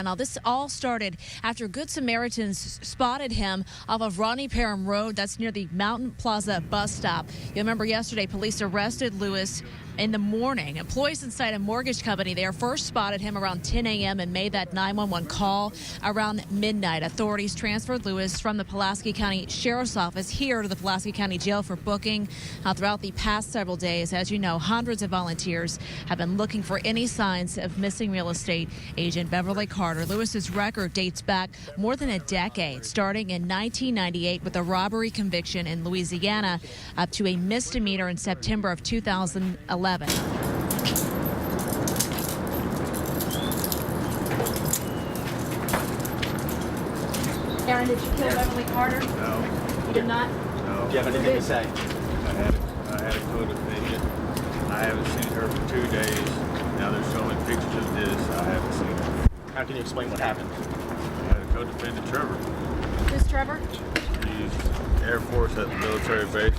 Now, this all started after Good Samaritans spotted him off of Ronnie Parham Road. That's near the Mountain Plaza bus stop. You remember yesterday, police arrested Lewis in the morning. Employees inside a mortgage company there first spotted him around 10 a.m. and made that 911 call around midnight. Authorities transferred Lewis from the Pulaski County Sheriff's Office here to the Pulaski County Jail for booking. Throughout the past several days, as you know, hundreds of volunteers have been looking for any signs of missing real estate agent Beverly Carter. Lewis's record dates back more than a decade, starting in 1998 with a robbery conviction in Louisiana up to a misdemeanor in September of 2011. Arron, did you kill Beverly Carter? No. You did not? No. Do you have anything to say? I had a co-defendant. I haven't seen her for 2 days. Now they're showing pictures of this. I haven't seen her. How can you explain what happened? I had a co-defendant, Trevor. Who's Trevor? He's Air Force at the military base.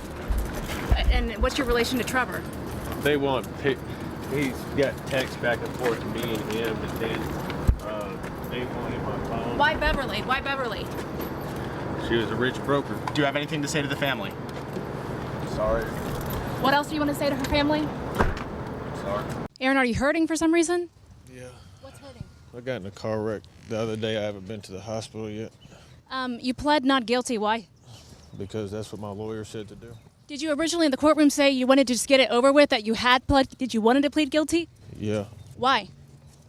And what's your relation to Trevor? They want he's got texts back and forth to me and him, but then they wanted my phone. Why Beverly? Why Beverly? She was a rich broker. Do you have anything to say to the family? Sorry. What else do you want to say to her family? Sorry. Arron, are you hurting for some reason? Yeah. What's hurting? I got in a car wreck the other day. I haven't been to the hospital yet. You pled not guilty. Why? Because that's what my lawyer said to do. Did you originally in the courtroom say you wanted to just get it over with, that you had pled? Did you wanted to plead guilty? Yeah. Why?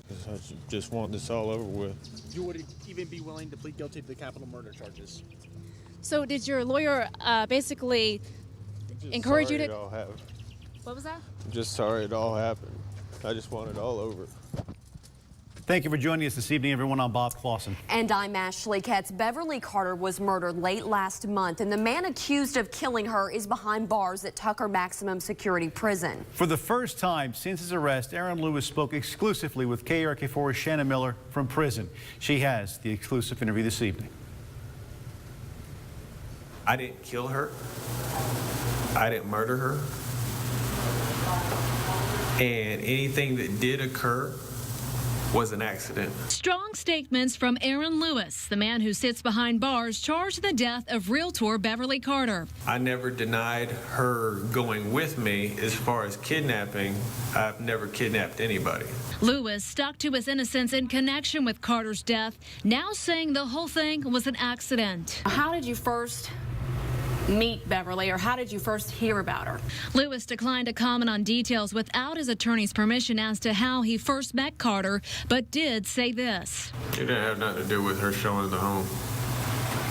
Because I just want this all over with. You would even be willing to plead guilty to the capital murder charges? So did your lawyer basically encourage you to? It all happened. What was that? I'm just sorry it all happened. I just want it all over. Thank you for joining us this evening, everyone. I'm Bob Clausen. And I'm Ashley Katz. Beverly Carter was murdered late last month, and the man accused of killing her is behind bars at Tucker Maximum Security Prison. For the first time since his arrest, Arron Lewis spoke exclusively with KRK4's Shannon Miller from prison. She has the exclusive interview this evening. I didn't kill her. I didn't murder her. And anything that did occur was an accident. Strong statements from Arron Lewis, the man who sits behind bars charged in the death of realtor Beverly Carter. I never denied her going with me. As far as kidnapping, I've never kidnapped anybody. Lewis stuck to his innocence in connection with Carter's death, now saying the whole thing was an accident. How did you first meet Beverly, or how did you first hear about her? Lewis declined to comment on details without his attorney's permission as to how he first met Carter, but did say this. It didn't have nothing to do with her showing the home.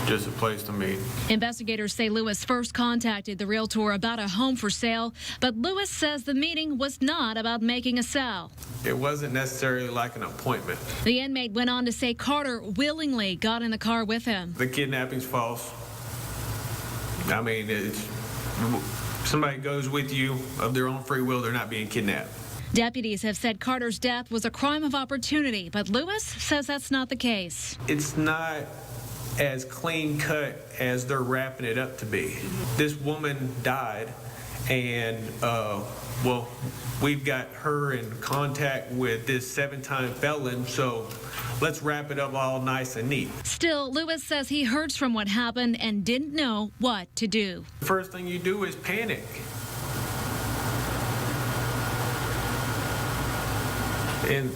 Just a place to meet. Investigators say Lewis first contacted the realtor about a home for sale, but Lewis says the meeting was not about making a sale. It wasn't necessarily like an appointment. The inmate went on to say Carter willingly got in the car with him. The kidnapping's false. I mean, somebody goes with you of their own free will, they're not being kidnapped. Deputies have said Carter's death was a crime of opportunity, but Lewis says that's not the case. It's not as clean cut as they're wrapping it up to be. This woman died, and well, we've got her in contact with this 7-time felon, so let's wrap it up all nice and neat. Still, Lewis says he hurts from what happened and didn't know what to do. The first thing you do is panic. And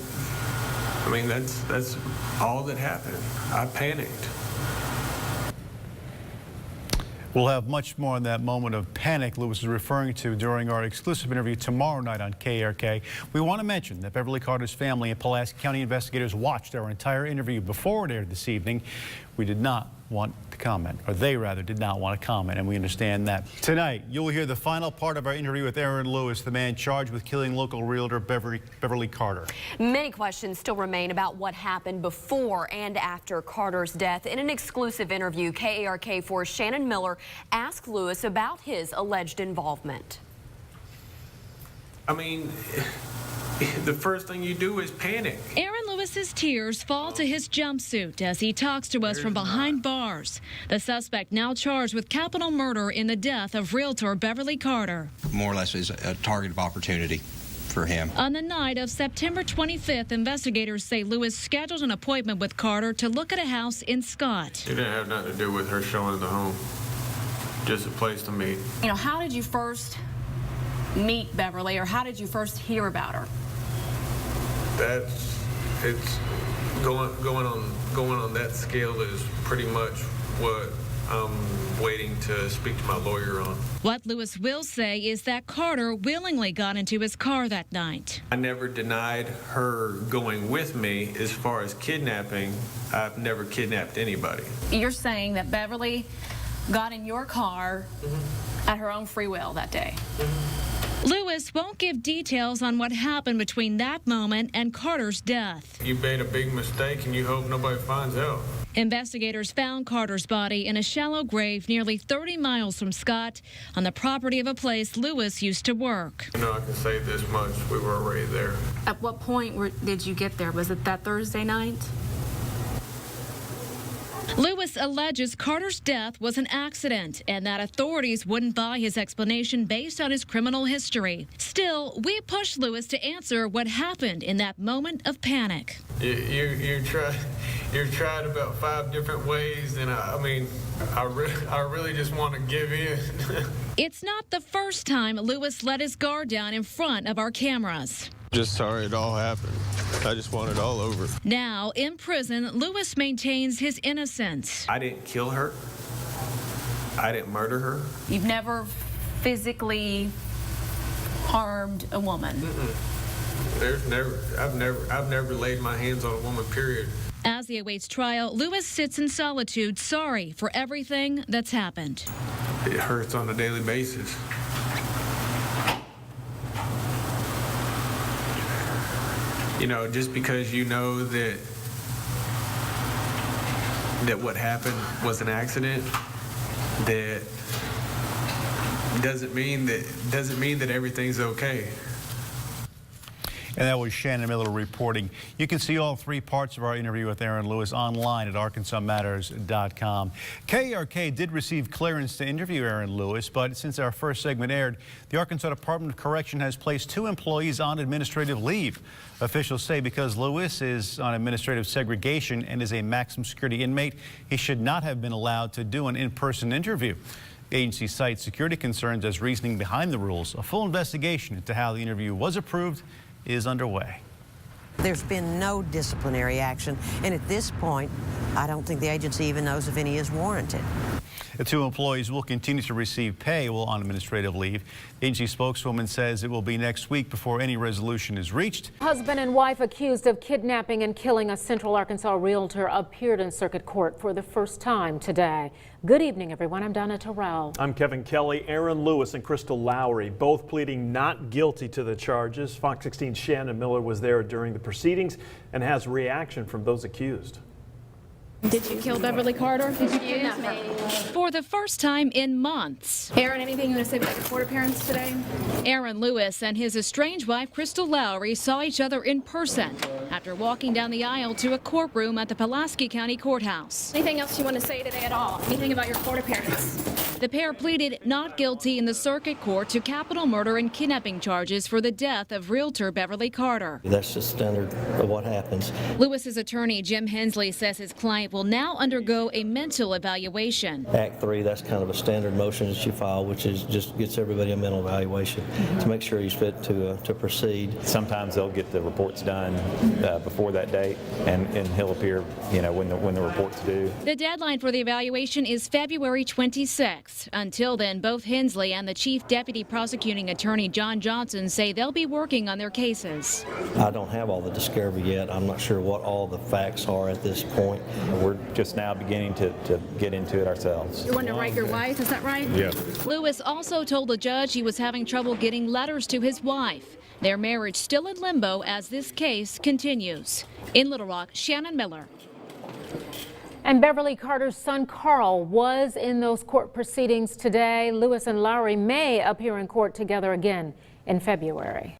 I mean, that's all that happened. I panicked. We'll have much more on that moment of panic Lewis is referring to during our exclusive interview tomorrow night on KRK. We want to mention that Beverly Carter's family and Pulaski County investigators watched our entire interview before it aired this evening. We did not want to comment, or they rather did not want to comment, and we understand that. Tonight, you'll hear the final part of our interview with Arron Lewis, the man charged with killing local realtor Beverly Carter. Many questions still remain about what happened before and after Carter's death. In an exclusive interview, KARK4's Shannon Miller asked Lewis about his alleged involvement. I mean, the first thing you do is panic. Arron Lewis's tears fall to his jumpsuit as he talks to us from behind bars. The suspect now charged with capital murder in the death of realtor Beverly Carter. More or less is a target of opportunity. for him. On the night of September 25th, investigators say Lewis scheduled an appointment with Carter to look at a house in Scott. It didn't have nothing to do with her showing the home. Just a place to meet. You know, how did you first meet Beverly, or how did you first hear about her? It's going on that scale is pretty much what I'm waiting to speak to my lawyer on. What Lewis will say is that Carter willingly got into his car that night. I never denied her going with me. As far as kidnapping, I've never kidnapped anybody. You're saying that Beverly got in your car at her own free will that day? Lewis won't give details on what happened between that moment and Carter's death. You made a big mistake and you hope nobody finds out. Investigators found Carter's body in a shallow grave nearly 30 miles from Scott on the property of a place Lewis used to work. You know, I can say this much, we were already there. At what point did you get there? Was it that Thursday night? Lewis alleges Carter's death was an accident and that authorities wouldn't buy his explanation based on his criminal history. Still, we pushed Lewis to answer what happened in that moment of panic. You tried about 5 different ways, and I really just want to give in. It's not the first time Lewis let his guard down in front of our cameras. Just sorry it all happened. I just want it all over. Now, in prison, Lewis maintains his innocence. I didn't kill her. I didn't murder her. You've never physically harmed a woman? I've never laid my hands on a woman, period. As he awaits trial, Lewis sits in solitude, sorry for everything that's happened. It hurts on a daily basis. You know, just because you know that what happened was an accident, that doesn't mean that everything's okay. And that was Shannon Miller reporting. You can see all 3 parts of our interview with Arron Lewis online at arkansasmatters.com. KARK did receive clearance to interview Arron Lewis, but since our first segment aired, the Arkansas Department of Correction has placed 2 employees on administrative leave. Officials say because Lewis is on administrative segregation and is a maximum security inmate, he should not have been allowed to do an in-person interview. The agency cites security concerns as reasoning behind the rules. A full investigation into how the interview was approved is underway. There's been no disciplinary action, and at this point, I don't think the agency even knows if any is warranted. The 2 employees will continue to receive pay while on administrative leave. The agency spokeswoman says it will be next week before any resolution is reached. Husband and wife accused of kidnapping and killing a Central Arkansas realtor appeared in circuit court for the first time today. Good evening, everyone. I'm Donna Terrell. I'm Kevin Kelly. Arron Lewis and Crystal Lowry both pleading not guilty to the charges. Fox 16's Shannon Miller was there during the proceedings and has reaction from those accused. Did you kill Beverly Carter? Excuse me. For the first time in months. Arron, anything you want to say about your court appearance today? Arron Lewis and his estranged wife, Crystal Lowry, saw each other in person after walking down the aisle to a courtroom at the Pulaski County Courthouse. Anything else you want to say today at all? Anything about your court appearance? The pair pleaded not guilty in the circuit court to capital murder and kidnapping charges for the death of realtor Beverly Carter. That's just standard of what happens. Lewis's attorney, Jim Hensley, says his client will now undergo a mental evaluation. Act 3, that's kind of a standard motion that you file, which is just gets everybody a mental evaluation to make sure he's fit to proceed. Sometimes they'll get the reports done before that date, and he'll appear, you know, when the report's due. The deadline for the evaluation is February 26th. Until then, both Hensley and the Chief Deputy Prosecuting Attorney John Johnson say they'll be working on their cases. I don't have all the discovery yet. I'm not sure what all the facts are at this point. We're just now beginning to get into it ourselves. You want to write your wife, is that right? Yeah. Lewis also told the judge he was having trouble getting letters to his wife. Their marriage still in limbo as this case continues. In Little Rock, Shannon Miller. And Beverly Carter's son Carl was in those court proceedings today. Lewis and Lowry may appear in court together again in February.